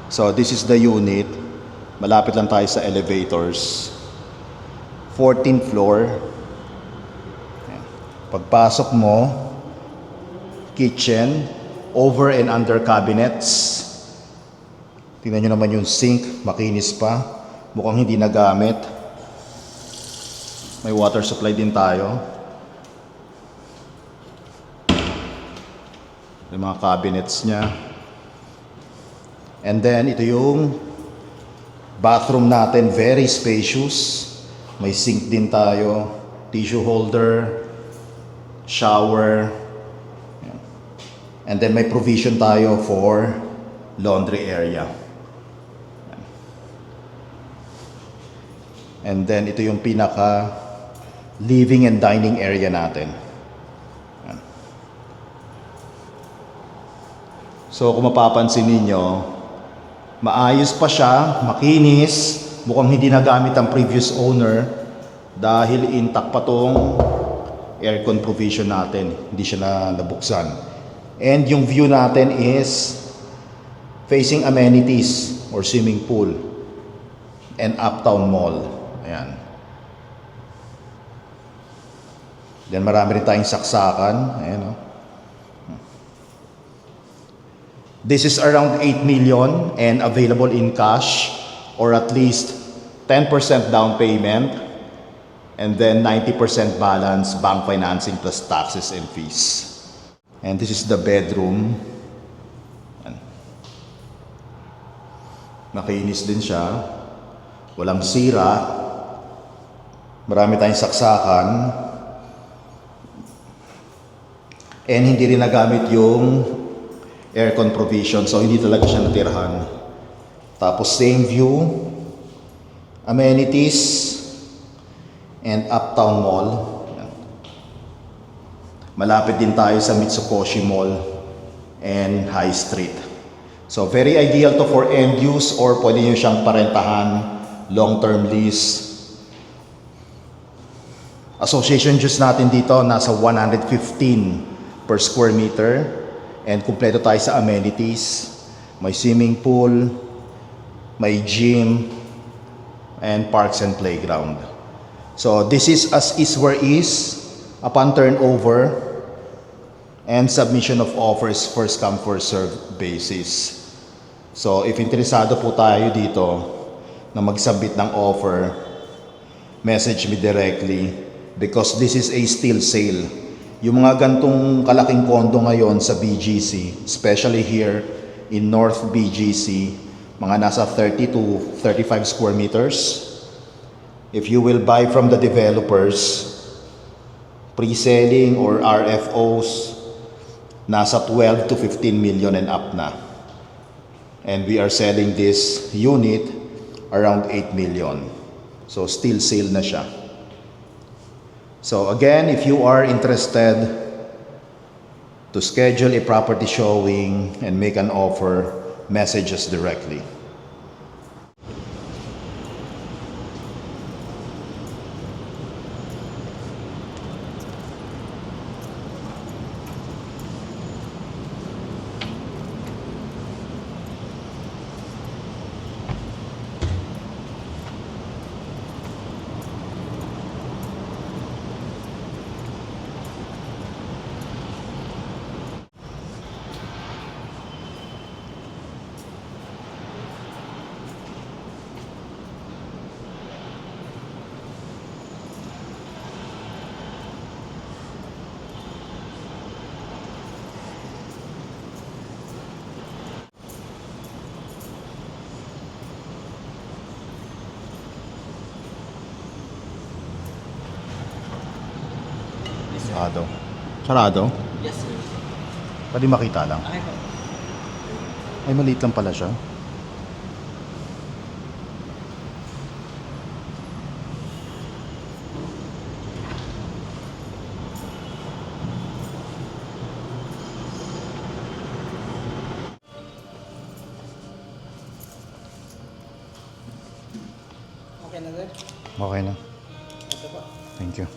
So this is the unit. Malapit lang tayo sa elevators. 14th floor. Ayan. Pagpasok mo, kitchen, over and under cabinets. Tingnan nyo naman yung sink, makinis pa. Mukhang hindi nagamit. May water supply din tayo. Yung mga cabinets niya. And then, ito yung bathroom natin. Very spacious. May sink din tayo. Tissue holder. Shower. And then, may provision tayo for laundry area. And then, ito yung pinaka living and dining area natin. So, kung mapapansin ninyo, maayos pa siya, makinis, mukhang hindi nagamit ang previous owner dahil intact pa tong aircon provision natin, hindi siya nabuksan. And yung view natin is facing amenities or swimming pool and Uptown Mall. Ayan. Then marami rin tayong saksakan. Ayan, oh. This is around 8 million and available in cash or at least 10% down payment and then 90% balance bank financing plus taxes and fees. And this is the bedroom. Makinis din siya. Walang sira. Marami tayong saksakan. And hindi rin nagamit yung aircon provision, so hindi talaga siya natirhan. Tapos same view, amenities, and Uptown Mall. Malapit din tayo sa Mitsukoshi Mall and High Street. So very ideal to for end use or pwede nyo siyang parentahan, long-term lease. Association dues natin dito nasa 115 per square meter. And kumpleto tayo sa amenities. May swimming pool, may gym, and parks and playground. So this is as is where is upon turnover and submission of offers first come first serve basis. So if interesado po tayo dito na mag-submit ng offer, message me directly because this is a still sale. Yung mga gantong kalaking kondo ngayon sa BGC, especially here in North BGC, mga nasa 30 to 35 square meters. If you will buy from the developers, pre-selling or RFOs, nasa 12 to 15 million and up na. And we are selling this unit around 8 million. So still sale na siya. So again, if you are interested to schedule a property showing and make an offer, message us directly. Sarado. Sarado? Yes, sir. Pwede makita lang. Okay po. Ay, maliit lang pala siya. Okay na, sir? Okay na. Ito po. Thank you.